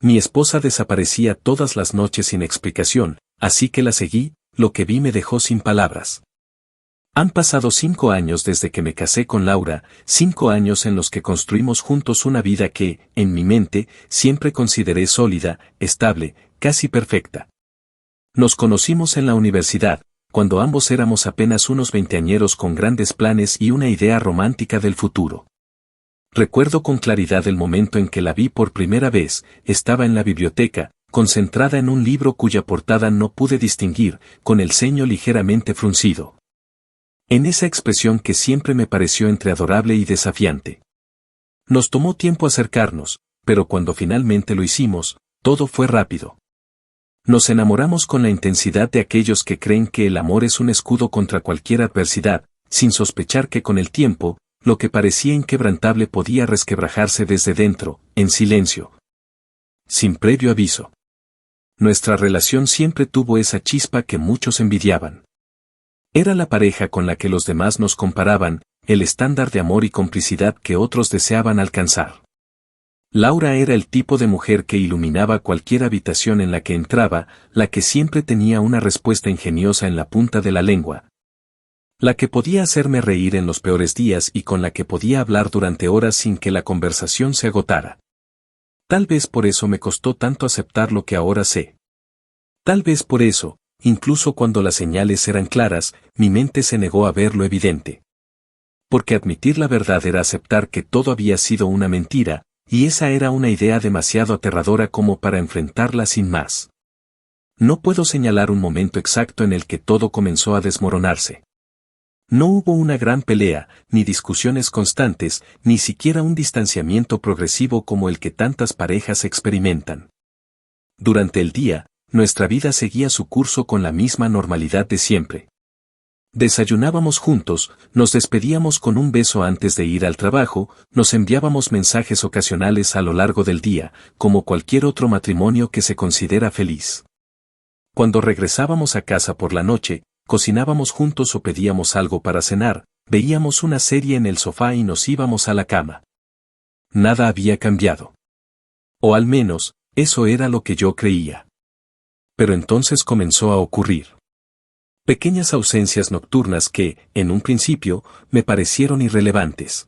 Mi esposa desaparecía todas las noches sin explicación, así que la seguí. Lo que vi me dejó sin palabras. Han pasado 5 años desde que me casé con Laura, 5 años en los que construimos juntos una vida que, en mi mente, siempre consideré sólida, estable, casi perfecta. Nos conocimos en la universidad, cuando ambos éramos apenas unos veinteañeros con grandes planes y una idea romántica del futuro. Recuerdo con claridad el momento en que la vi por primera vez. Estaba en la biblioteca, concentrada en un libro cuya portada no pude distinguir, con el ceño ligeramente fruncido. En esa expresión que siempre me pareció entre adorable y desafiante. Nos tomó tiempo acercarnos, pero cuando finalmente lo hicimos, todo fue rápido. Nos enamoramos con la intensidad de aquellos que creen que el amor es un escudo contra cualquier adversidad, sin sospechar que con el tiempo, lo que parecía inquebrantable podía resquebrajarse desde dentro, en silencio. Sin previo aviso. Nuestra relación siempre tuvo esa chispa que muchos envidiaban. Era la pareja con la que los demás nos comparaban, el estándar de amor y complicidad que otros deseaban alcanzar. Laura era el tipo de mujer que iluminaba cualquier habitación en la que entraba, la que siempre tenía una respuesta ingeniosa en la punta de la lengua. La que podía hacerme reír en los peores días y con la que podía hablar durante horas sin que la conversación se agotara. Tal vez por eso me costó tanto aceptar lo que ahora sé. Tal vez por eso, incluso cuando las señales eran claras, mi mente se negó a ver lo evidente. Porque admitir la verdad era aceptar que todo había sido una mentira, y esa era una idea demasiado aterradora como para enfrentarla sin más. No puedo señalar un momento exacto en el que todo comenzó a desmoronarse. No hubo una gran pelea, ni discusiones constantes, ni siquiera un distanciamiento progresivo como el que tantas parejas experimentan. Durante el día, nuestra vida seguía su curso con la misma normalidad de siempre. Desayunábamos juntos, nos despedíamos con un beso antes de ir al trabajo, nos enviábamos mensajes ocasionales a lo largo del día, como cualquier otro matrimonio que se considera feliz. Cuando regresábamos a casa por la noche, cocinábamos juntos o pedíamos algo para cenar, veíamos una serie en el sofá y nos íbamos a la cama. Nada había cambiado. O al menos, eso era lo que yo creía. Pero entonces comenzó a ocurrir. Pequeñas ausencias nocturnas que, en un principio, me parecieron irrelevantes.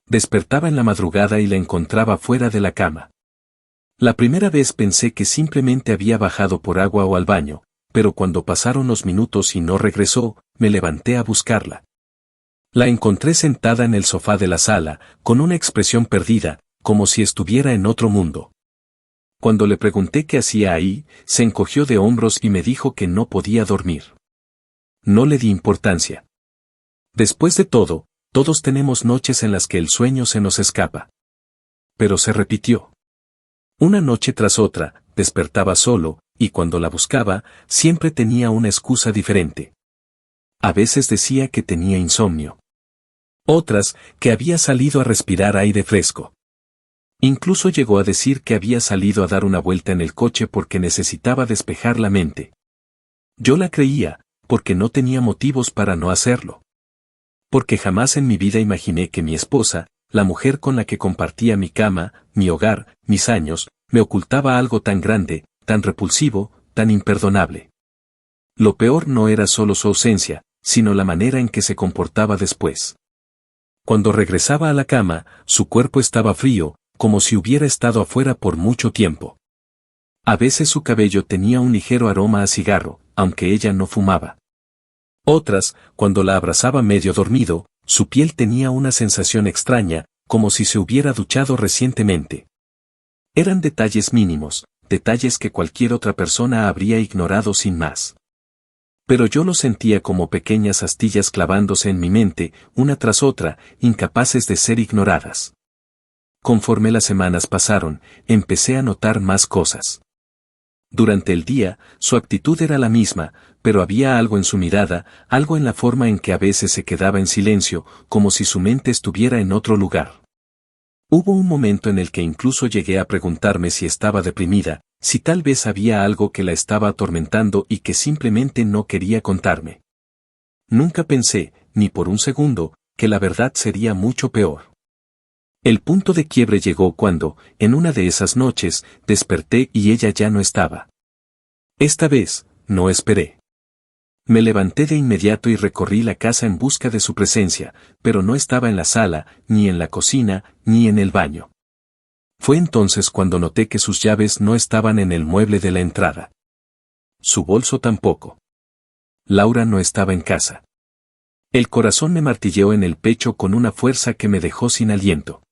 Despertaba en la madrugada y la encontraba fuera de la cama. La primera vez pensé que simplemente había bajado por agua o al baño, pero cuando pasaron los minutos y no regresó, me levanté a buscarla. La encontré sentada en el sofá de la sala, con una expresión perdida, como si estuviera en otro mundo. Cuando le pregunté qué hacía ahí, se encogió de hombros y me dijo que no podía dormir. No le di importancia. Después de todo, todos tenemos noches en las que el sueño se nos escapa. Pero se repitió. Una noche tras otra, despertaba solo, y cuando la buscaba, siempre tenía una excusa diferente. A veces decía que tenía insomnio. Otras, que había salido a respirar aire fresco. Incluso llegó a decir que había salido a dar una vuelta en el coche porque necesitaba despejar la mente. Yo la creía, porque no tenía motivos para no hacerlo. Porque jamás en mi vida imaginé que mi esposa, la mujer con la que compartía mi cama, mi hogar, mis años, me ocultaba algo tan grande, tan repulsivo, tan imperdonable. Lo peor no era solo su ausencia, sino la manera en que se comportaba después. Cuando regresaba a la cama, su cuerpo estaba frío, como si hubiera estado afuera por mucho tiempo. A veces su cabello tenía un ligero aroma a cigarro, aunque ella no fumaba. Otras, cuando la abrazaba medio dormido, su piel tenía una sensación extraña, como si se hubiera duchado recientemente. Eran detalles mínimos, detalles que cualquier otra persona habría ignorado sin más. Pero yo los sentía como pequeñas astillas clavándose en mi mente, una tras otra, incapaces de ser ignoradas. Conforme las semanas pasaron, empecé a notar más cosas. Durante el día, su actitud era la misma, pero había algo en su mirada, algo en la forma en que a veces se quedaba en silencio, como si su mente estuviera en otro lugar. Hubo un momento en el que incluso llegué a preguntarme si estaba deprimida, si tal vez había algo que la estaba atormentando y que simplemente no quería contarme. Nunca pensé, ni por un segundo, que la verdad sería mucho peor. El punto de quiebre llegó cuando, en una de esas noches, desperté y ella ya no estaba. Esta vez, no esperé. Me levanté de inmediato y recorrí la casa en busca de su presencia, pero no estaba en la sala, ni en la cocina, ni en el baño. Fue entonces cuando noté que sus llaves no estaban en el mueble de la entrada. Su bolso tampoco. Laura no estaba en casa. El corazón me martilleó en el pecho con una fuerza que me dejó sin aliento.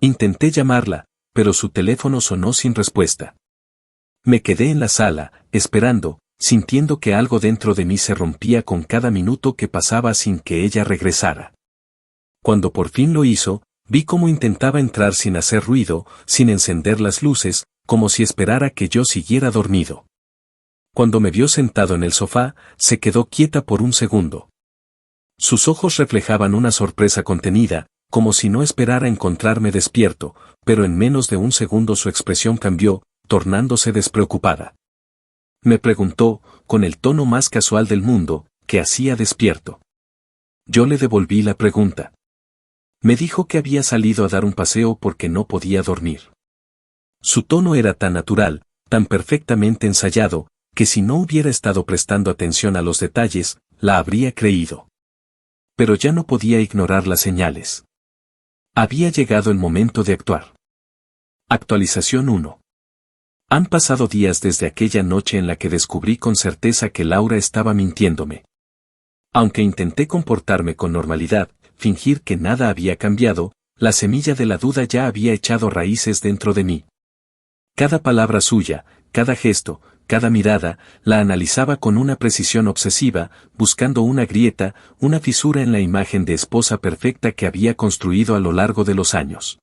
Intenté llamarla, pero su teléfono sonó sin respuesta. Me quedé en la sala, esperando, sintiendo que algo dentro de mí se rompía con cada minuto que pasaba sin que ella regresara. Cuando por fin lo hizo, vi cómo intentaba entrar sin hacer ruido, sin encender las luces, como si esperara que yo siguiera dormido. Cuando me vio sentado en el sofá, se quedó quieta por un segundo. Sus ojos reflejaban una sorpresa contenida, como si no esperara encontrarme despierto, pero en menos de un segundo su expresión cambió, tornándose despreocupada. Me preguntó, con el tono más casual del mundo, ¿qué hacía despierto? Yo le devolví la pregunta. Me dijo que había salido a dar un paseo porque no podía dormir. Su tono era tan natural, tan perfectamente ensayado, que si no hubiera estado prestando atención a los detalles, la habría creído. Pero ya no podía ignorar las señales. Había llegado el momento de actuar. Actualización 1. Han pasado días desde aquella noche en la que descubrí con certeza que Laura estaba mintiéndome. Aunque intenté comportarme con normalidad, fingir que nada había cambiado, la semilla de la duda ya había echado raíces dentro de mí. Cada palabra suya, cada gesto, cada mirada, la analizaba con una precisión obsesiva, buscando una grieta, una fisura en la imagen de esposa perfecta que había construido a lo largo de los años.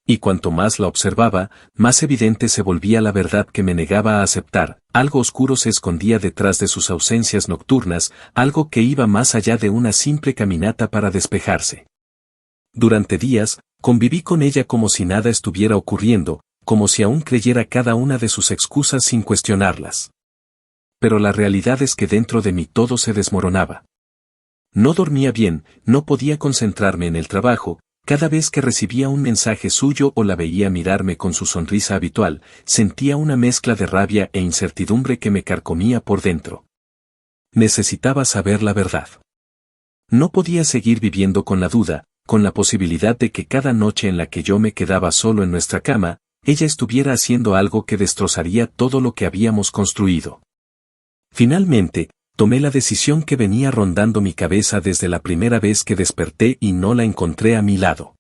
Y cuanto más la observaba, más evidente se volvía la verdad que me negaba a aceptar. Algo oscuro se escondía detrás de sus ausencias nocturnas, algo que iba más allá de una simple caminata para despejarse. Durante días, conviví con ella como si nada estuviera ocurriendo, como si aún creyera cada una de sus excusas sin cuestionarlas. Pero la realidad es que dentro de mí todo se desmoronaba. No dormía bien, no podía concentrarme en el trabajo. Cada vez que recibía un mensaje suyo o la veía mirarme con su sonrisa habitual, sentía una mezcla de rabia e incertidumbre que me carcomía por dentro. Necesitaba saber la verdad. No podía seguir viviendo con la duda, con la posibilidad de que cada noche en la que yo me quedaba solo en nuestra cama, ella estuviera haciendo algo que destrozaría todo lo que habíamos construido. Finalmente, tomé la decisión que venía rondando mi cabeza desde la primera vez que desperté y no la encontré a mi lado.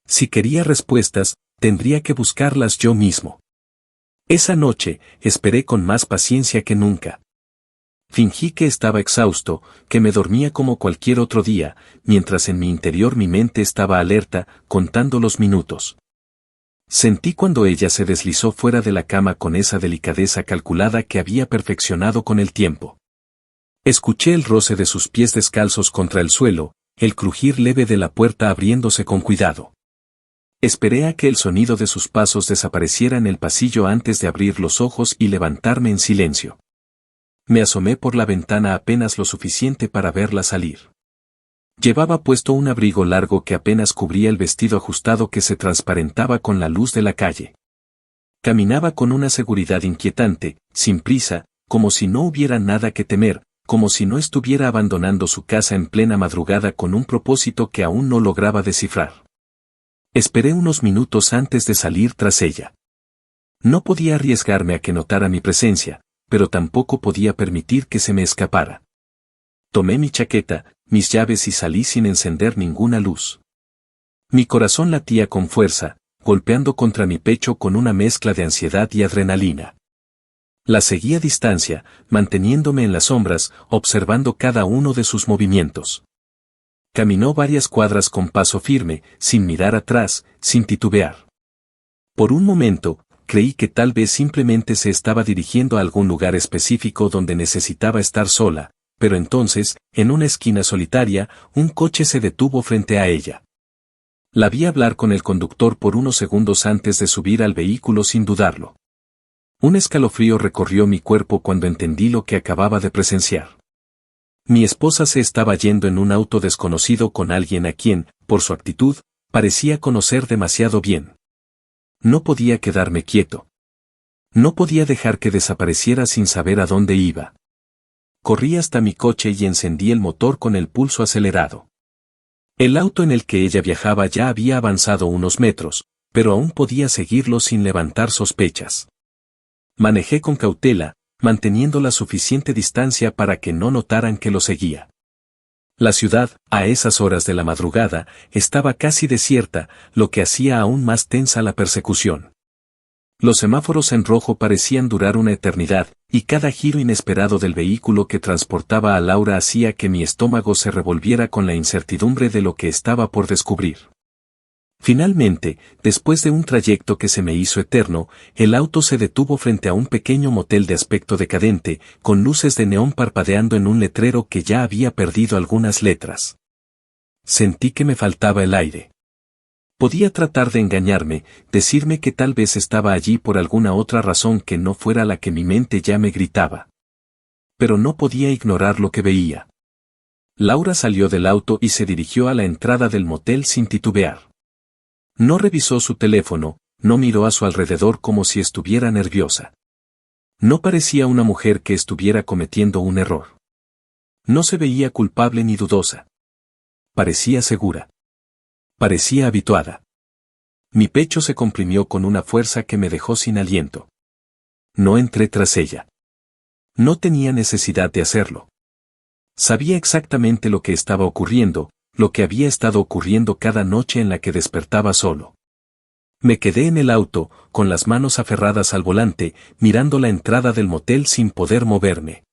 Si quería respuestas, tendría que buscarlas yo mismo. Esa noche, esperé con más paciencia que nunca. Fingí que estaba exhausto, que me dormía como cualquier otro día, mientras en mi interior mi mente estaba alerta, contando los minutos. Sentí cuando ella se deslizó fuera de la cama con esa delicadeza calculada que había perfeccionado con el tiempo. Escuché el roce de sus pies descalzos contra el suelo, el crujir leve de la puerta abriéndose con cuidado. Esperé a que el sonido de sus pasos desapareciera en el pasillo antes de abrir los ojos y levantarme en silencio. Me asomé por la ventana apenas lo suficiente para verla salir. Llevaba puesto un abrigo largo que apenas cubría el vestido ajustado que se transparentaba con la luz de la calle. Caminaba con una seguridad inquietante, sin prisa, como si no hubiera nada que temer, como si no estuviera abandonando su casa en plena madrugada con un propósito que aún no lograba descifrar. Esperé unos minutos antes de salir tras ella. No podía arriesgarme a que notara mi presencia, pero tampoco podía permitir que se me escapara. Tomé mi chaqueta, mis llaves y salí sin encender ninguna luz. Mi corazón latía con fuerza, golpeando contra mi pecho con una mezcla de ansiedad y adrenalina. La seguí a distancia, manteniéndome en las sombras, observando cada uno de sus movimientos. Caminó varias cuadras con paso firme, sin mirar atrás, sin titubear. Por un momento, creí que tal vez simplemente se estaba dirigiendo a algún lugar específico donde necesitaba estar sola, pero entonces, en una esquina solitaria, un coche se detuvo frente a ella. La vi hablar con el conductor por unos segundos antes de subir al vehículo sin dudarlo. Un escalofrío recorrió mi cuerpo cuando entendí lo que acababa de presenciar. Mi esposa se estaba yendo en un auto desconocido con alguien a quien, por su actitud, Parecía conocer demasiado bien. No podía quedarme quieto. No podía dejar que desapareciera sin saber a dónde iba. Corrí hasta mi coche y encendí el motor con el pulso acelerado. El auto en el que ella viajaba ya había avanzado unos metros, pero aún podía seguirlo sin levantar sospechas. Manejé con cautela, manteniendo la suficiente distancia para que no notaran que lo seguía. La ciudad, a esas horas de la madrugada, estaba casi desierta, lo que hacía aún más tensa la persecución. Los semáforos en rojo parecían durar una eternidad, y cada giro inesperado del vehículo que transportaba a Laura hacía que mi estómago se revolviera con la incertidumbre de lo que estaba por descubrir. Finalmente, después de un trayecto que se me hizo eterno, el auto se detuvo frente a un pequeño motel de aspecto decadente, con luces de neón parpadeando en un letrero que ya había perdido algunas letras. Sentí que me faltaba el aire. Podía tratar de engañarme, decirme que tal vez estaba allí por alguna otra razón que no fuera la que mi mente ya me gritaba. Pero no podía ignorar lo que veía. Laura salió del auto y se dirigió a la entrada del motel sin titubear. No revisó su teléfono, no miró a su alrededor como si estuviera nerviosa. No parecía una mujer que estuviera cometiendo un error. No se veía culpable ni dudosa. Parecía segura. Parecía habituada. Mi pecho se comprimió con una fuerza que me dejó sin aliento. No entré tras ella. No tenía necesidad de hacerlo. Sabía exactamente lo que estaba ocurriendo, lo que había estado ocurriendo cada noche en la que despertaba solo. Me quedé en el auto, con las manos aferradas al volante, mirando la entrada del motel sin poder moverme.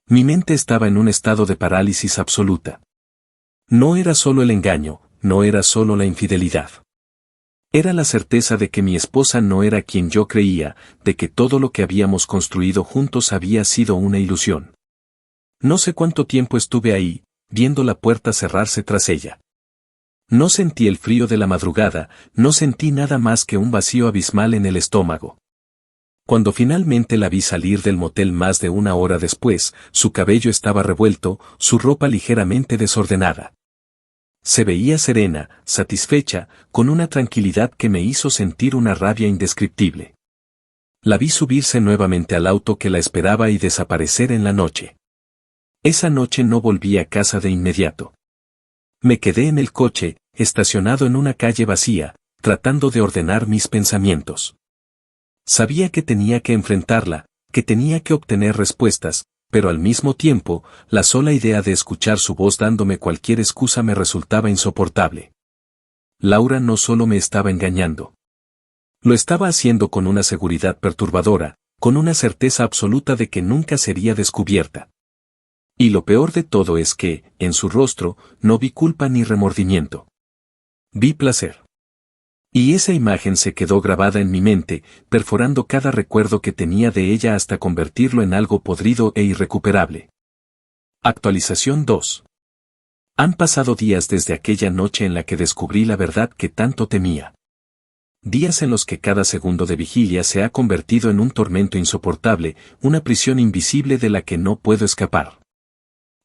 Mi mente estaba en un estado de parálisis absoluta. No era solo el engaño, no era solo la infidelidad. Era la certeza de que mi esposa no era quien yo creía, de que todo lo que habíamos construido juntos había sido una ilusión. No sé cuánto tiempo estuve ahí, viendo la puerta cerrarse tras ella. No sentí el frío de la madrugada, no sentí nada más que un vacío abismal en el estómago. Cuando finalmente la vi salir del motel más de una hora después, su cabello estaba revuelto, su ropa ligeramente desordenada. Se veía serena, satisfecha, con una tranquilidad que me hizo sentir una rabia indescriptible. La vi subirse nuevamente al auto que la esperaba y desaparecer en la noche. Esa noche no volví a casa de inmediato. Me quedé en el coche, estacionado en una calle vacía, tratando de ordenar mis pensamientos. Sabía que tenía que enfrentarla, que tenía que obtener respuestas, pero al mismo tiempo, la sola idea de escuchar su voz dándome cualquier excusa me resultaba insoportable. Laura no solo me estaba engañando. Lo estaba haciendo con una seguridad perturbadora, con una certeza absoluta de que nunca sería descubierta. Y lo peor de todo es que, en su rostro, no vi culpa ni remordimiento. Vi placer. Y esa imagen se quedó grabada en mi mente, perforando cada recuerdo que tenía de ella hasta convertirlo en algo podrido e irrecuperable. Actualización 2. Han pasado días desde aquella noche en la que descubrí la verdad que tanto temía. Días en los que cada segundo de vigilia se ha convertido en un tormento insoportable, una prisión invisible de la que no puedo escapar.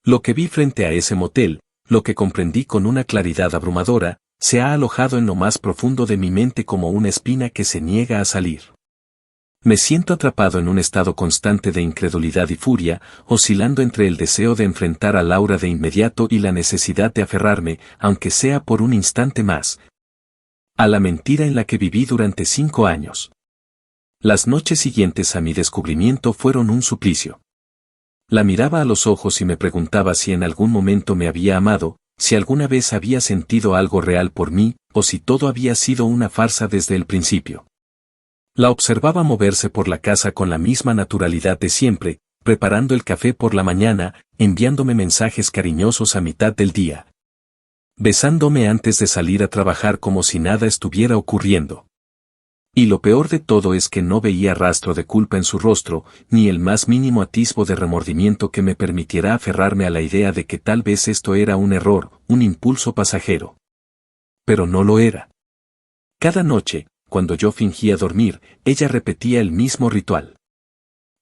Lo que vi frente a ese motel, lo que comprendí con una claridad abrumadora, se ha alojado en lo más profundo de mi mente como una espina que se niega a salir. Me siento atrapado en un estado constante de incredulidad y furia, oscilando entre el deseo de enfrentar a Laura de inmediato y la necesidad de aferrarme, aunque sea por un instante más, a la mentira en la que viví durante 5 años. Las noches siguientes a mi descubrimiento fueron un suplicio. La miraba a los ojos y me preguntaba si en algún momento me había amado, si alguna vez había sentido algo real por mí, o si todo había sido una farsa desde el principio. La observaba moverse por la casa con la misma naturalidad de siempre, preparando el café por la mañana, enviándome mensajes cariñosos a mitad del día. Besándome antes de salir a trabajar como si nada estuviera ocurriendo. Y lo peor de todo es que no veía rastro de culpa en su rostro, ni el más mínimo atisbo de remordimiento que me permitiera aferrarme a la idea de que tal vez esto era un error, un impulso pasajero. Pero no lo era. Cada noche, cuando yo fingía dormir, ella repetía el mismo ritual.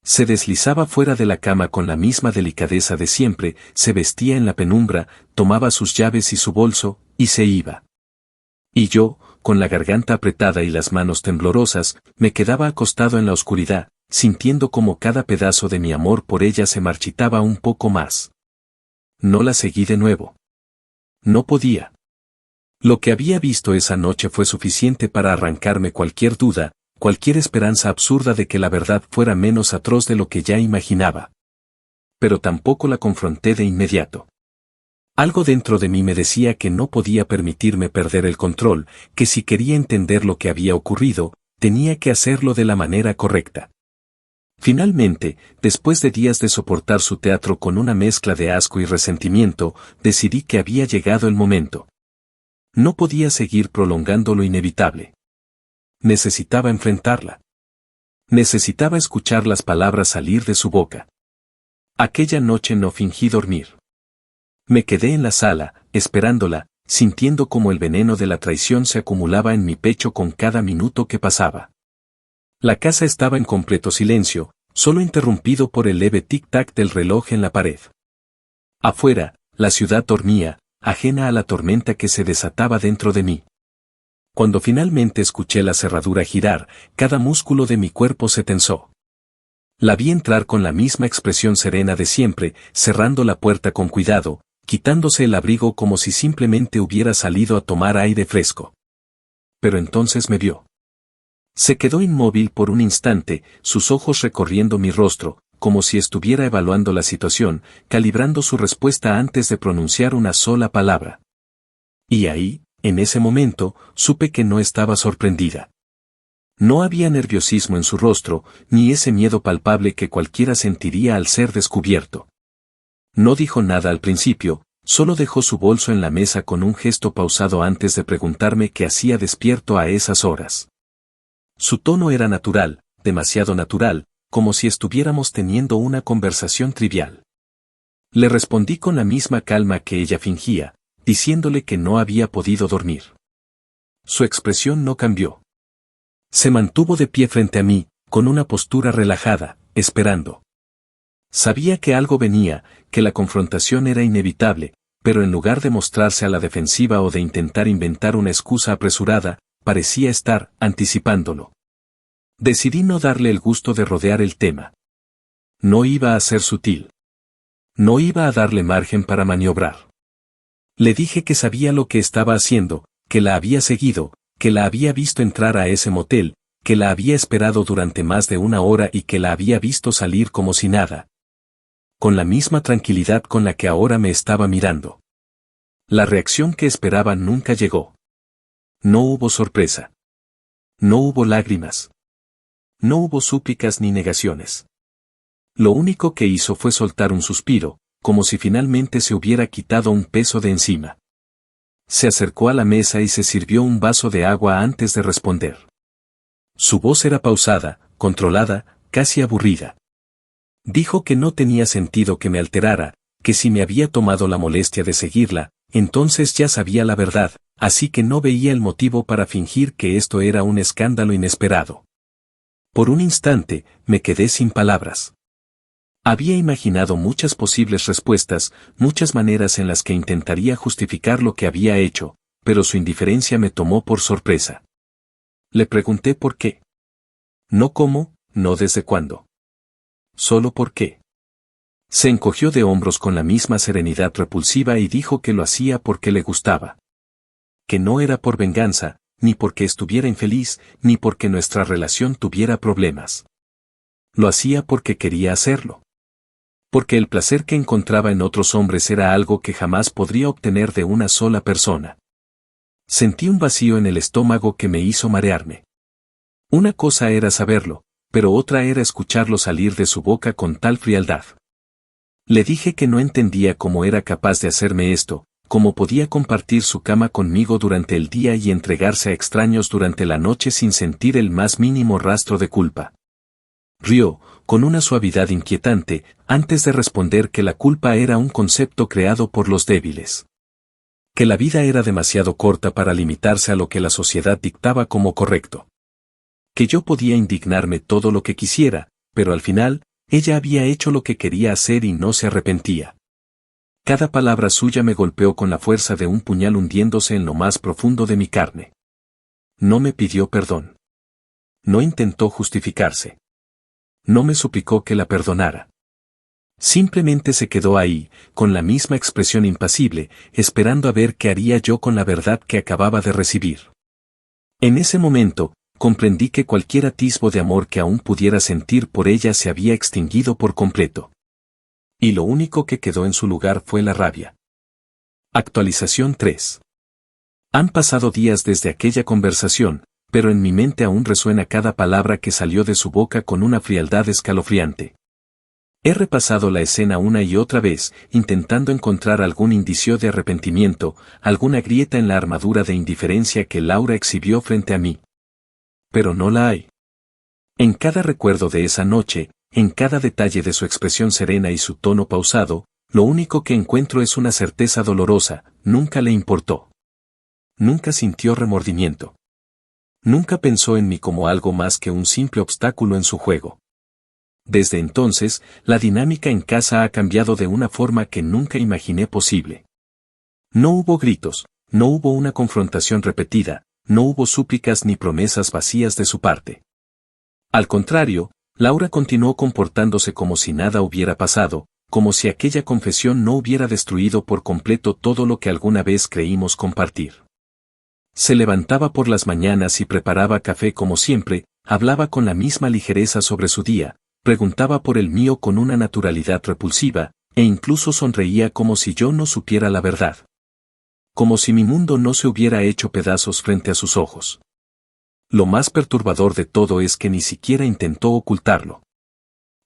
Se deslizaba fuera de la cama con la misma delicadeza de siempre, se vestía en la penumbra, tomaba sus llaves y su bolso, y se iba. Y yo, con la garganta apretada y las manos temblorosas, me quedaba acostado en la oscuridad, sintiendo como cada pedazo de mi amor por ella se marchitaba un poco más. No la seguí de nuevo. No podía. Lo que había visto esa noche fue suficiente para arrancarme cualquier duda, cualquier esperanza absurda de que la verdad fuera menos atroz de lo que ya imaginaba. Pero tampoco la confronté de inmediato. Algo dentro de mí me decía que no podía permitirme perder el control, que si quería entender lo que había ocurrido, tenía que hacerlo de la manera correcta. Finalmente, después de días de soportar su teatro con una mezcla de asco y resentimiento, decidí que había llegado el momento. No podía seguir prolongando lo inevitable. Necesitaba enfrentarla. Necesitaba escuchar las palabras salir de su boca. Aquella noche no fingí dormir. Me quedé en la sala, esperándola, sintiendo como el veneno de la traición se acumulaba en mi pecho con cada minuto que pasaba. La casa estaba en completo silencio, solo interrumpido por el leve tic-tac del reloj en la pared. Afuera, la ciudad dormía, ajena a la tormenta que se desataba dentro de mí. Cuando finalmente escuché la cerradura girar, cada músculo de mi cuerpo se tensó. La vi entrar con la misma expresión serena de siempre, cerrando la puerta con cuidado, quitándose el abrigo como si simplemente hubiera salido a tomar aire fresco. Pero entonces me vio. Se quedó inmóvil por un instante, sus ojos recorriendo mi rostro, como si estuviera evaluando la situación, calibrando su respuesta antes de pronunciar una sola palabra. Y ahí, en ese momento, supe que no estaba sorprendida. No había nerviosismo en su rostro, ni ese miedo palpable que cualquiera sentiría al ser descubierto. No dijo nada al principio, solo dejó su bolso en la mesa con un gesto pausado antes de preguntarme qué hacía despierto a esas horas. Su tono era natural, demasiado natural, como si estuviéramos teniendo una conversación trivial. Le respondí con la misma calma que ella fingía, diciéndole que no había podido dormir. Su expresión no cambió. Se mantuvo de pie frente a mí, con una postura relajada, esperando. Sabía que algo venía, que la confrontación era inevitable, pero en lugar de mostrarse a la defensiva o de intentar inventar una excusa apresurada, parecía estar anticipándolo. Decidí no darle el gusto de rodear el tema. No iba a ser sutil. No iba a darle margen para maniobrar. Le dije que sabía lo que estaba haciendo, que la había seguido, que la había visto entrar a ese motel, que la había esperado durante más de una hora y que la había visto salir como si nada. Con la misma tranquilidad con la que ahora me estaba mirando. La reacción que esperaba nunca llegó. No hubo sorpresa. No hubo lágrimas. No hubo súplicas ni negaciones. Lo único que hizo fue soltar un suspiro, como si finalmente se hubiera quitado un peso de encima. Se acercó a la mesa y se sirvió un vaso de agua antes de responder. Su voz era pausada, controlada, casi aburrida. Dijo que no tenía sentido que me alterara, que si me había tomado la molestia de seguirla, entonces ya sabía la verdad, así que no veía el motivo para fingir que esto era un escándalo inesperado. Por un instante, me quedé sin palabras. Había imaginado muchas posibles respuestas, muchas maneras en las que intentaría justificar lo que había hecho, pero su indiferencia me tomó por sorpresa. Le pregunté por qué. No cómo, no desde cuándo. Solo por qué. Se encogió de hombros con la misma serenidad repulsiva y dijo que lo hacía porque le gustaba. Que no era por venganza, ni porque estuviera infeliz, ni porque nuestra relación tuviera problemas. Lo hacía porque quería hacerlo. Porque el placer que encontraba en otros hombres era algo que jamás podría obtener de una sola persona. Sentí un vacío en el estómago que me hizo marearme. Una cosa era saberlo, pero otra era escucharlo salir de su boca con tal frialdad. Le dije que no entendía cómo era capaz de hacerme esto, cómo podía compartir su cama conmigo durante el día y entregarse a extraños durante la noche sin sentir el más mínimo rastro de culpa. Rió, con una suavidad inquietante, antes de responder que la culpa era un concepto creado por los débiles. Que la vida era demasiado corta para limitarse a lo que la sociedad dictaba como correcto. Que yo podía indignarme todo lo que quisiera, pero al final, ella había hecho lo que quería hacer y no se arrepentía. Cada palabra suya me golpeó con la fuerza de un puñal hundiéndose en lo más profundo de mi carne. No me pidió perdón. No intentó justificarse. No me suplicó que la perdonara. Simplemente se quedó ahí, con la misma expresión impasible, esperando a ver qué haría yo con la verdad que acababa de recibir. En ese momento, comprendí que cualquier atisbo de amor que aún pudiera sentir por ella se había extinguido por completo. Y lo único que quedó en su lugar fue la rabia. Actualización 3. Han pasado días desde aquella conversación, pero en mi mente aún resuena cada palabra que salió de su boca con una frialdad escalofriante. He repasado la escena una y otra vez, intentando encontrar algún indicio de arrepentimiento, alguna grieta en la armadura de indiferencia que Laura exhibió frente a mí. Pero no la hay. En cada recuerdo de esa noche, en cada detalle de su expresión serena y su tono pausado, lo único que encuentro es una certeza dolorosa: nunca le importó. Nunca sintió remordimiento. Nunca pensó en mí como algo más que un simple obstáculo en su juego. Desde entonces, la dinámica en casa ha cambiado de una forma que nunca imaginé posible. No hubo gritos, no hubo una confrontación repetida, no hubo súplicas ni promesas vacías de su parte. Al contrario, Laura continuó comportándose como si nada hubiera pasado, como si aquella confesión no hubiera destruido por completo todo lo que alguna vez creímos compartir. Se levantaba por las mañanas y preparaba café como siempre, hablaba con la misma ligereza sobre su día, preguntaba por el mío con una naturalidad repulsiva, e incluso sonreía como si yo no supiera la verdad. Como si mi mundo no se hubiera hecho pedazos frente a sus ojos. Lo más perturbador de todo es que ni siquiera intentó ocultarlo.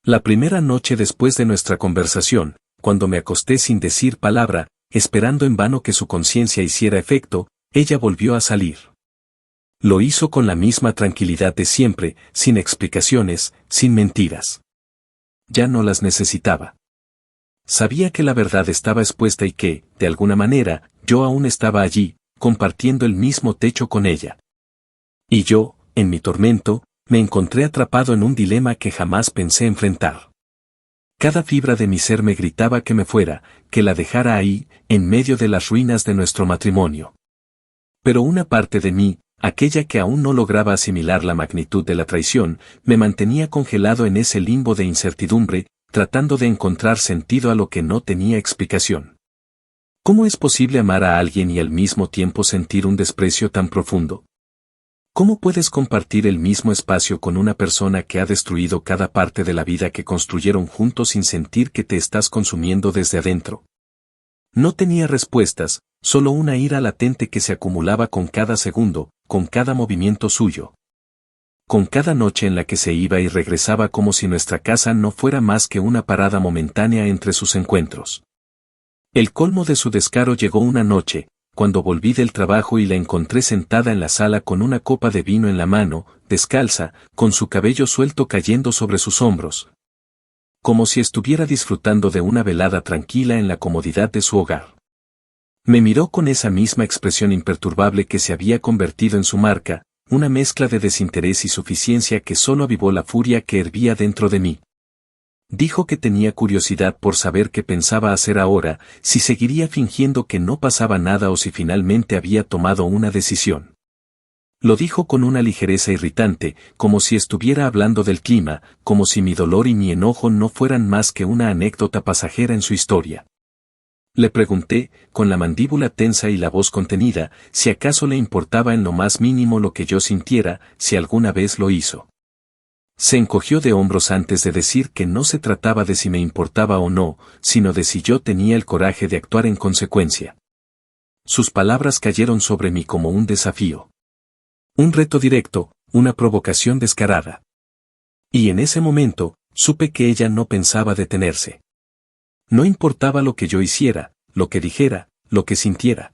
La primera noche después de nuestra conversación, cuando me acosté sin decir palabra, esperando en vano que su conciencia hiciera efecto, ella volvió a salir. Lo hizo con la misma tranquilidad de siempre, sin explicaciones, sin mentiras. Ya no las necesitaba. Sabía que la verdad estaba expuesta y que, de alguna manera, yo aún estaba allí, compartiendo el mismo techo con ella. Y yo, en mi tormento, me encontré atrapado en un dilema que jamás pensé enfrentar. Cada fibra de mi ser me gritaba que me fuera, que la dejara ahí, en medio de las ruinas de nuestro matrimonio. Pero una parte de mí, aquella que aún no lograba asimilar la magnitud de la traición, me mantenía congelado en ese limbo de incertidumbre, tratando de encontrar sentido a lo que no tenía explicación. ¿Cómo es posible amar a alguien y al mismo tiempo sentir un desprecio tan profundo? ¿Cómo puedes compartir el mismo espacio con una persona que ha destruido cada parte de la vida que construyeron juntos sin sentir que te estás consumiendo desde adentro? No tenía respuestas, solo una ira latente que se acumulaba con cada segundo, con cada movimiento suyo. Con cada noche en la que se iba y regresaba como si nuestra casa no fuera más que una parada momentánea entre sus encuentros. El colmo de su descaro llegó una noche, cuando volví del trabajo y la encontré sentada en la sala con una copa de vino en la mano, descalza, con su cabello suelto cayendo sobre sus hombros. Como si estuviera disfrutando de una velada tranquila en la comodidad de su hogar. Me miró con esa misma expresión imperturbable que se había convertido en su marca, una mezcla de desinterés y suficiencia que solo avivó la furia que hervía dentro de mí. Dijo que tenía curiosidad por saber qué pensaba hacer ahora, si seguiría fingiendo que no pasaba nada o si finalmente había tomado una decisión. Lo dijo con una ligereza irritante, como si estuviera hablando del clima, como si mi dolor y mi enojo no fueran más que una anécdota pasajera en su historia. Le pregunté, con la mandíbula tensa y la voz contenida, si acaso le importaba en lo más mínimo lo que yo sintiera, si alguna vez lo hizo. Se encogió de hombros antes de decir que no se trataba de si me importaba o no, sino de si yo tenía el coraje de actuar en consecuencia. Sus palabras cayeron sobre mí como un desafío. Un reto directo, una provocación descarada. Y en ese momento, supe que ella no pensaba detenerse. No importaba lo que yo hiciera, lo que dijera, lo que sintiera.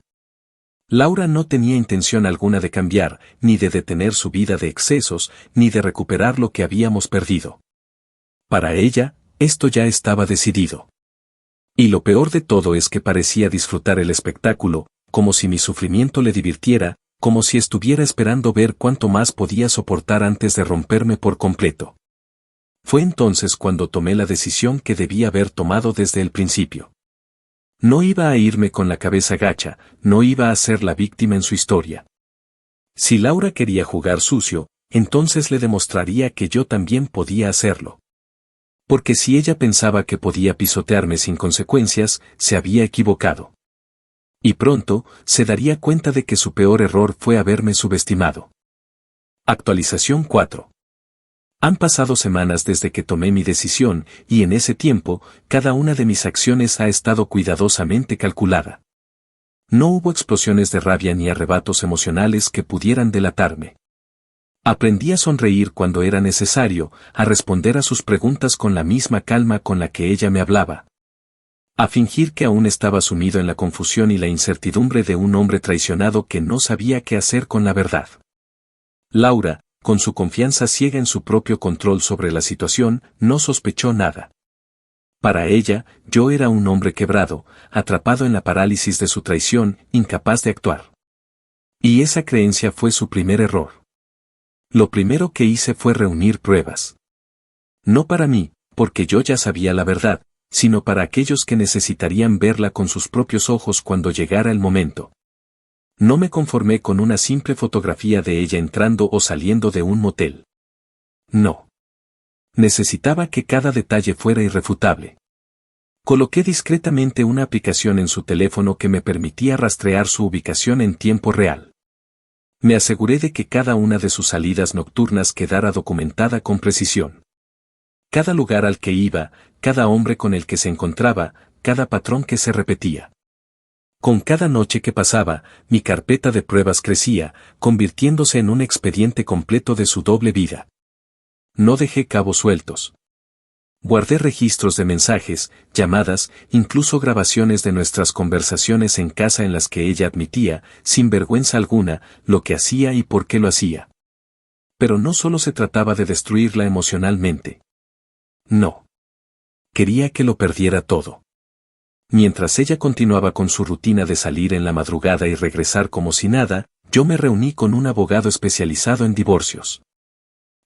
Laura no tenía intención alguna de cambiar, ni de detener su vida de excesos, ni de recuperar lo que habíamos perdido. Para ella, esto ya estaba decidido. Y lo peor de todo es que parecía disfrutar el espectáculo, como si mi sufrimiento le divirtiera, como si estuviera esperando ver cuánto más podía soportar antes de romperme por completo. Fue entonces cuando tomé la decisión que debía haber tomado desde el principio. No iba a irme con la cabeza gacha, no iba a ser la víctima en su historia. Si Laura quería jugar sucio, entonces le demostraría que yo también podía hacerlo. Porque si ella pensaba que podía pisotearme sin consecuencias, se había equivocado. Y pronto, se daría cuenta de que su peor error fue haberme subestimado. Actualización 4. Han pasado semanas desde que tomé mi decisión, y en ese tiempo, cada una de mis acciones ha estado cuidadosamente calculada. No hubo explosiones de rabia ni arrebatos emocionales que pudieran delatarme. Aprendí a sonreír cuando era necesario, a responder a sus preguntas con la misma calma con la que ella me hablaba. A fingir que aún estaba sumido en la confusión y la incertidumbre de un hombre traicionado que no sabía qué hacer con la verdad. Laura, con su confianza ciega en su propio control sobre la situación, no sospechó nada. Para ella, yo era un hombre quebrado, atrapado en la parálisis de su traición, incapaz de actuar. Y esa creencia fue su primer error. Lo primero que hice fue reunir pruebas. No para mí, porque yo ya sabía la verdad, sino para aquellos que necesitarían verla con sus propios ojos cuando llegara el momento. No me conformé con una simple fotografía de ella entrando o saliendo de un motel. No. Necesitaba que cada detalle fuera irrefutable. Coloqué discretamente una aplicación en su teléfono que me permitía rastrear su ubicación en tiempo real. Me aseguré de que cada una de sus salidas nocturnas quedara documentada con precisión. Cada lugar al que iba, cada hombre con el que se encontraba, cada patrón que se repetía. Con cada noche que pasaba, mi carpeta de pruebas crecía, convirtiéndose en un expediente completo de su doble vida. No dejé cabos sueltos. Guardé registros de mensajes, llamadas, incluso grabaciones de nuestras conversaciones en casa en las que ella admitía, sin vergüenza alguna, lo que hacía y por qué lo hacía. Pero no solo se trataba de destruirla emocionalmente. No. Quería que lo perdiera todo. Mientras ella continuaba con su rutina de salir en la madrugada y regresar como si nada, yo me reuní con un abogado especializado en divorcios.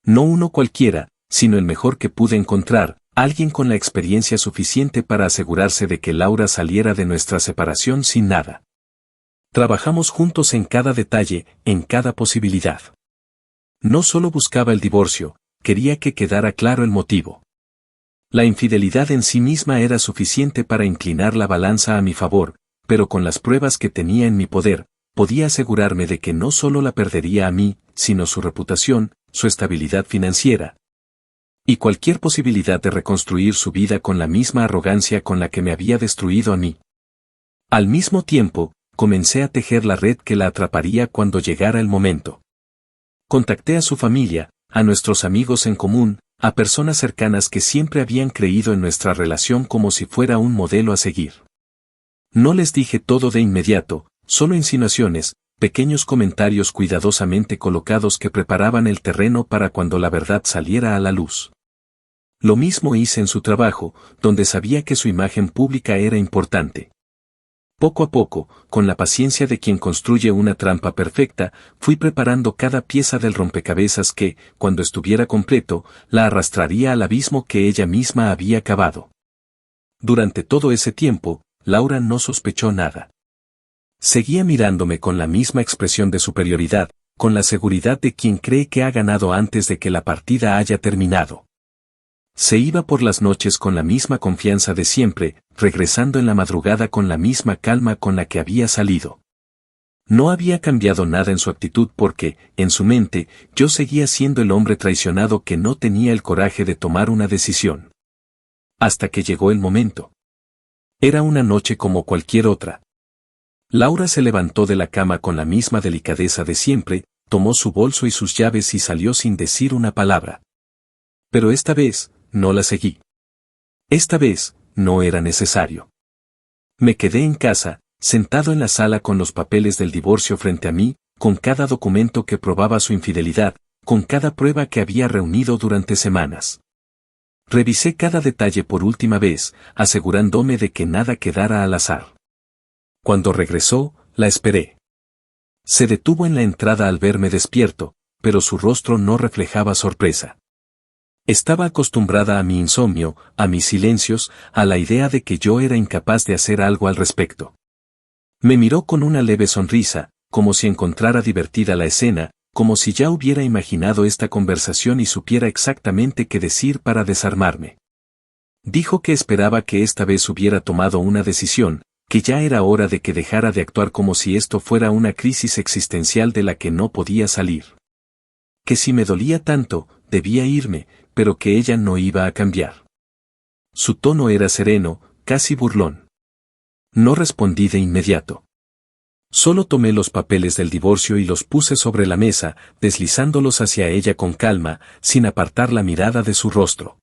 No uno cualquiera, sino el mejor que pude encontrar, alguien con la experiencia suficiente para asegurarse de que Laura saliera de nuestra separación sin nada. Trabajamos juntos en cada detalle, en cada posibilidad. No solo buscaba el divorcio, quería que quedara claro el motivo. La infidelidad en sí misma era suficiente para inclinar la balanza a mi favor, pero con las pruebas que tenía en mi poder, podía asegurarme de que no solo la perdería a mí, sino su reputación, su estabilidad financiera. Y cualquier posibilidad de reconstruir su vida con la misma arrogancia con la que me había destruido a mí. Al mismo tiempo, comencé a tejer la red que la atraparía cuando llegara el momento. Contacté a su familia, a nuestros amigos en común, a personas cercanas que siempre habían creído en nuestra relación como si fuera un modelo a seguir. No les dije todo de inmediato, solo insinuaciones, pequeños comentarios cuidadosamente colocados que preparaban el terreno para cuando la verdad saliera a la luz. Lo mismo hice en su trabajo, donde sabía que su imagen pública era importante. Poco a poco, con la paciencia de quien construye una trampa perfecta, fui preparando cada pieza del rompecabezas que, cuando estuviera completo, la arrastraría al abismo que ella misma había cavado. Durante todo ese tiempo, Laura no sospechó nada. Seguía mirándome con la misma expresión de superioridad, con la seguridad de quien cree que ha ganado antes de que la partida haya terminado. Se iba por las noches con la misma confianza de siempre, regresando en la madrugada con la misma calma con la que había salido. No había cambiado nada en su actitud porque, en su mente, yo seguía siendo el hombre traicionado que no tenía el coraje de tomar una decisión. Hasta que llegó el momento. Era una noche como cualquier otra. Laura se levantó de la cama con la misma delicadeza de siempre, tomó su bolso y sus llaves y salió sin decir una palabra. Pero esta vez, no la seguí. Esta vez, no era necesario. Me quedé en casa, sentado en la sala con los papeles del divorcio frente a mí, con cada documento que probaba su infidelidad, con cada prueba que había reunido durante semanas. Revisé cada detalle por última vez, asegurándome de que nada quedara al azar. Cuando regresó, la esperé. Se detuvo en la entrada al verme despierto, pero su rostro no reflejaba sorpresa. Estaba acostumbrada a mi insomnio, a mis silencios, a la idea de que yo era incapaz de hacer algo al respecto. Me miró con una leve sonrisa, como si encontrara divertida la escena, como si ya hubiera imaginado esta conversación y supiera exactamente qué decir para desarmarme. Dijo que esperaba que esta vez hubiera tomado una decisión, que ya era hora de que dejara de actuar como si esto fuera una crisis existencial de la que no podía salir. Que si me dolía tanto, debía irme, pero que ella no iba a cambiar. Su tono era sereno, casi burlón. No respondí de inmediato. Solo tomé los papeles del divorcio y los puse sobre la mesa, deslizándolos hacia ella con calma, sin apartar la mirada de su rostro.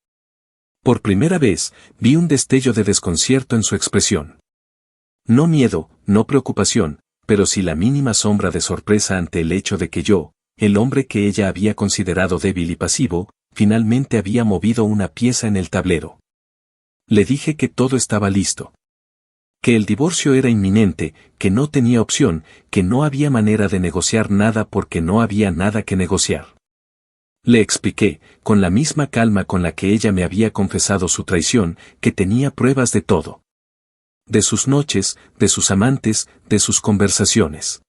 Por primera vez, vi un destello de desconcierto en su expresión. No miedo, no preocupación, pero sí la mínima sombra de sorpresa ante el hecho de que yo, el hombre que ella había considerado débil y pasivo, finalmente había movido una pieza en el tablero. Le dije que todo estaba listo. Que el divorcio era inminente, que no tenía opción, que no había manera de negociar nada porque no había nada que negociar. Le expliqué, con la misma calma con la que ella me había confesado su traición, que tenía pruebas de todo. De sus noches, de sus amantes, de sus conversaciones.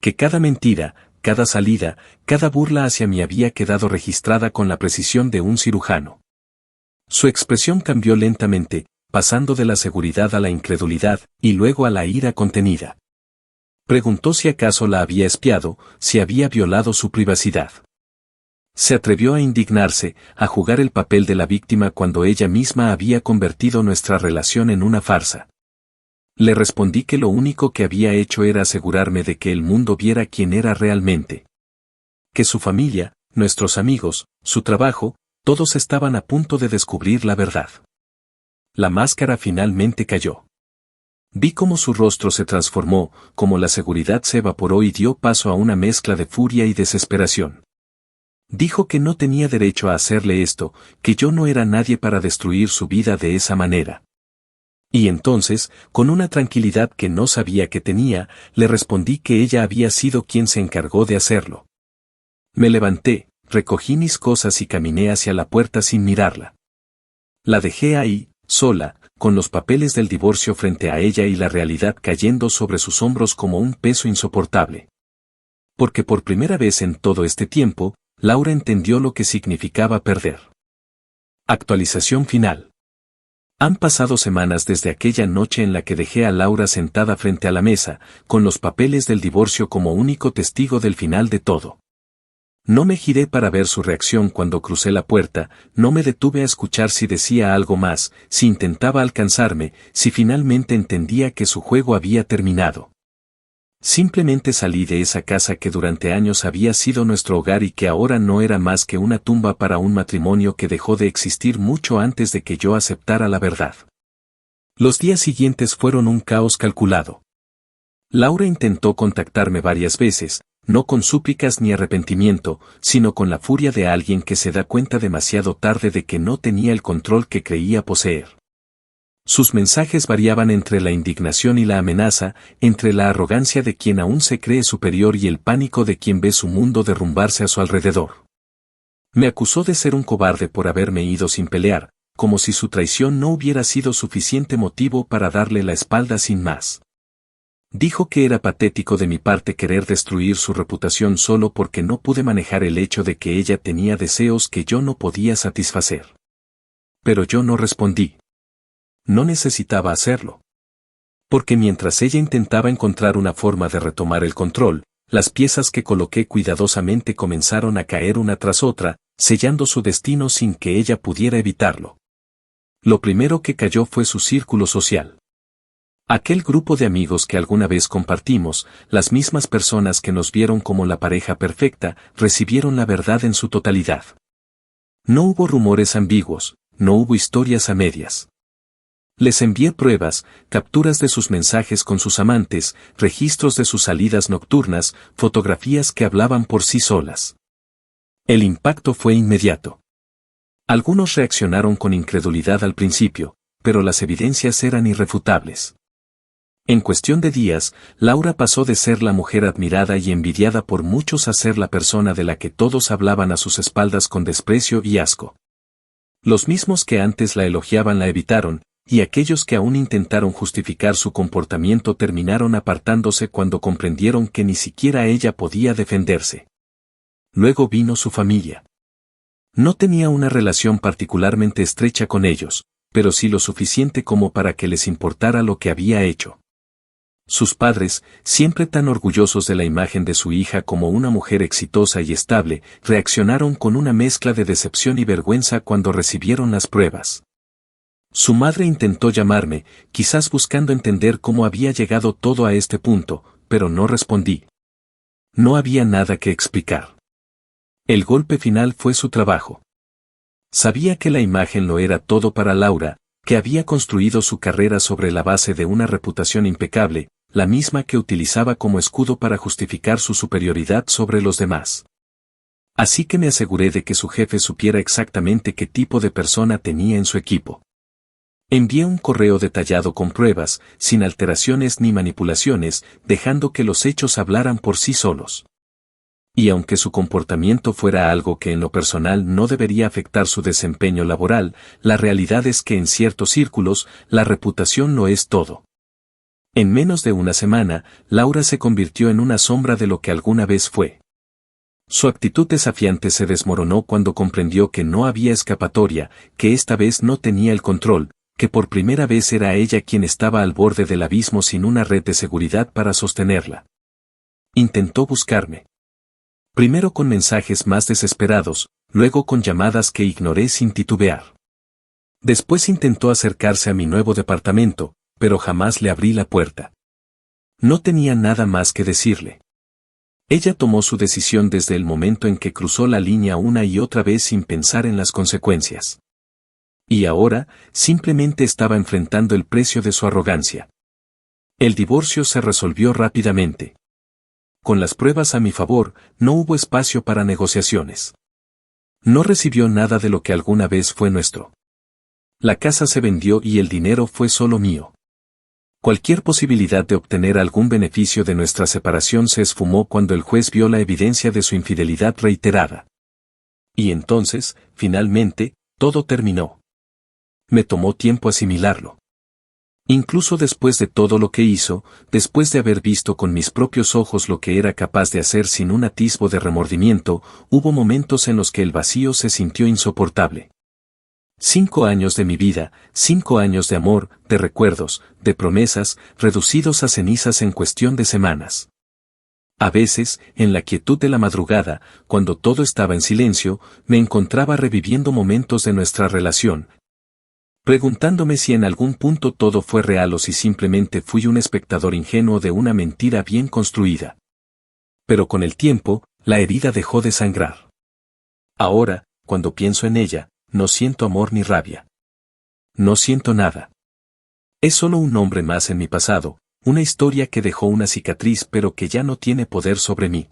Que cada mentira, cada salida, cada burla hacia mí había quedado registrada con la precisión de un cirujano. Su expresión cambió lentamente, pasando de la seguridad a la incredulidad, y luego a la ira contenida. Preguntó si acaso la había espiado, si había violado su privacidad. Se atrevió a indignarse, a jugar el papel de la víctima cuando ella misma había convertido nuestra relación en una farsa. Le respondí que lo único que había hecho era asegurarme de que el mundo viera quién era realmente. Que su familia, nuestros amigos, su trabajo, todos estaban a punto de descubrir la verdad. La máscara finalmente cayó. Vi cómo su rostro se transformó, cómo la seguridad se evaporó y dio paso a una mezcla de furia y desesperación. Dijo que no tenía derecho a hacerle esto, que yo no era nadie para destruir su vida de esa manera. Y entonces, con una tranquilidad que no sabía que tenía, le respondí que ella había sido quien se encargó de hacerlo. Me levanté, recogí mis cosas y caminé hacia la puerta sin mirarla. La dejé ahí, sola, con los papeles del divorcio frente a ella y la realidad cayendo sobre sus hombros como un peso insoportable. Porque por primera vez en todo este tiempo, Laura entendió lo que significaba perder. Actualización final. Han pasado semanas desde aquella noche en la que dejé a Laura sentada frente a la mesa, con los papeles del divorcio como único testigo del final de todo. No me giré para ver su reacción cuando crucé la puerta, no me detuve a escuchar si decía algo más, si intentaba alcanzarme, si finalmente entendía que su juego había terminado. Simplemente salí de esa casa que durante años había sido nuestro hogar y que ahora no era más que una tumba para un matrimonio que dejó de existir mucho antes de que yo aceptara la verdad. Los días siguientes fueron un caos calculado. Laura intentó contactarme varias veces, no con súplicas ni arrepentimiento, sino con la furia de alguien que se da cuenta demasiado tarde de que no tenía el control que creía poseer. Sus mensajes variaban entre la indignación y la amenaza, entre la arrogancia de quien aún se cree superior y el pánico de quien ve su mundo derrumbarse a su alrededor. Me acusó de ser un cobarde por haberme ido sin pelear, como si su traición no hubiera sido suficiente motivo para darle la espalda sin más. Dijo que era patético de mi parte querer destruir su reputación solo porque no pude manejar el hecho de que ella tenía deseos que yo no podía satisfacer. Pero yo no respondí. No necesitaba hacerlo. Porque mientras ella intentaba encontrar una forma de retomar el control, las piezas que coloqué cuidadosamente comenzaron a caer una tras otra, sellando su destino sin que ella pudiera evitarlo. Lo primero que cayó fue su círculo social. Aquel grupo de amigos que alguna vez compartimos, las mismas personas que nos vieron como la pareja perfecta, recibieron la verdad en su totalidad. No hubo rumores ambiguos, no hubo historias a medias. Les envié pruebas, capturas de sus mensajes con sus amantes, registros de sus salidas nocturnas, fotografías que hablaban por sí solas. El impacto fue inmediato. Algunos reaccionaron con incredulidad al principio, pero las evidencias eran irrefutables. En cuestión de días, Laura pasó de ser la mujer admirada y envidiada por muchos a ser la persona de la que todos hablaban a sus espaldas con desprecio y asco. Los mismos que antes la elogiaban la evitaron, y aquellos que aún intentaron justificar su comportamiento terminaron apartándose cuando comprendieron que ni siquiera ella podía defenderse. Luego vino su familia. No tenía una relación particularmente estrecha con ellos, pero sí lo suficiente como para que les importara lo que había hecho. Sus padres, siempre tan orgullosos de la imagen de su hija como una mujer exitosa y estable, reaccionaron con una mezcla de decepción y vergüenza cuando recibieron las pruebas. Su madre intentó llamarme, quizás buscando entender cómo había llegado todo a este punto, pero no respondí. No había nada que explicar. El golpe final fue su trabajo. Sabía que la imagen lo era todo para Laura, que había construido su carrera sobre la base de una reputación impecable, la misma que utilizaba como escudo para justificar su superioridad sobre los demás. Así que me aseguré de que su jefe supiera exactamente qué tipo de persona tenía en su equipo. Envié un correo detallado con pruebas, sin alteraciones ni manipulaciones, dejando que los hechos hablaran por sí solos. Y aunque su comportamiento fuera algo que en lo personal no debería afectar su desempeño laboral, la realidad es que en ciertos círculos, la reputación lo es todo. En menos de una semana, Laura se convirtió en una sombra de lo que alguna vez fue. Su actitud desafiante se desmoronó cuando comprendió que no había escapatoria, que esta vez no tenía el control, que por primera vez era ella quien estaba al borde del abismo sin una red de seguridad para sostenerla. Intentó buscarme. Primero con mensajes más desesperados, luego con llamadas que ignoré sin titubear. Después intentó acercarse a mi nuevo departamento, pero jamás le abrí la puerta. No tenía nada más que decirle. Ella tomó su decisión desde el momento en que cruzó la línea una y otra vez sin pensar en las consecuencias. Y ahora, simplemente estaba enfrentando el precio de su arrogancia. El divorcio se resolvió rápidamente. Con las pruebas a mi favor, no hubo espacio para negociaciones. No recibió nada de lo que alguna vez fue nuestro. La casa se vendió y el dinero fue solo mío. Cualquier posibilidad de obtener algún beneficio de nuestra separación se esfumó cuando el juez vio la evidencia de su infidelidad reiterada. Y entonces, finalmente, todo terminó. Me tomó tiempo asimilarlo. Incluso después de todo lo que hizo, después de haber visto con mis propios ojos lo que era capaz de hacer sin un atisbo de remordimiento, hubo momentos en los que el vacío se sintió insoportable. 5 años de mi vida, 5 años de amor, de recuerdos, de promesas, reducidos a cenizas en cuestión de semanas. A veces, en la quietud de la madrugada, cuando todo estaba en silencio, me encontraba reviviendo momentos de nuestra relación, preguntándome si en algún punto todo fue real o si simplemente fui un espectador ingenuo de una mentira bien construida. Pero con el tiempo, la herida dejó de sangrar. Ahora, cuando pienso en ella, no siento amor ni rabia. No siento nada. Es solo un nombre más en mi pasado, una historia que dejó una cicatriz pero que ya no tiene poder sobre mí.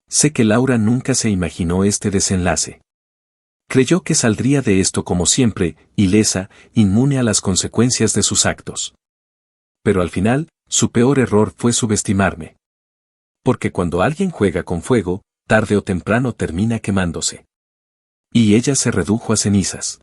Sé que Laura nunca se imaginó este desenlace. Creyó que saldría de esto como siempre, ilesa, inmune a las consecuencias de sus actos. Pero al final, su peor error fue subestimarme. Porque cuando alguien juega con fuego, tarde o temprano termina quemándose. Y ella se redujo a cenizas.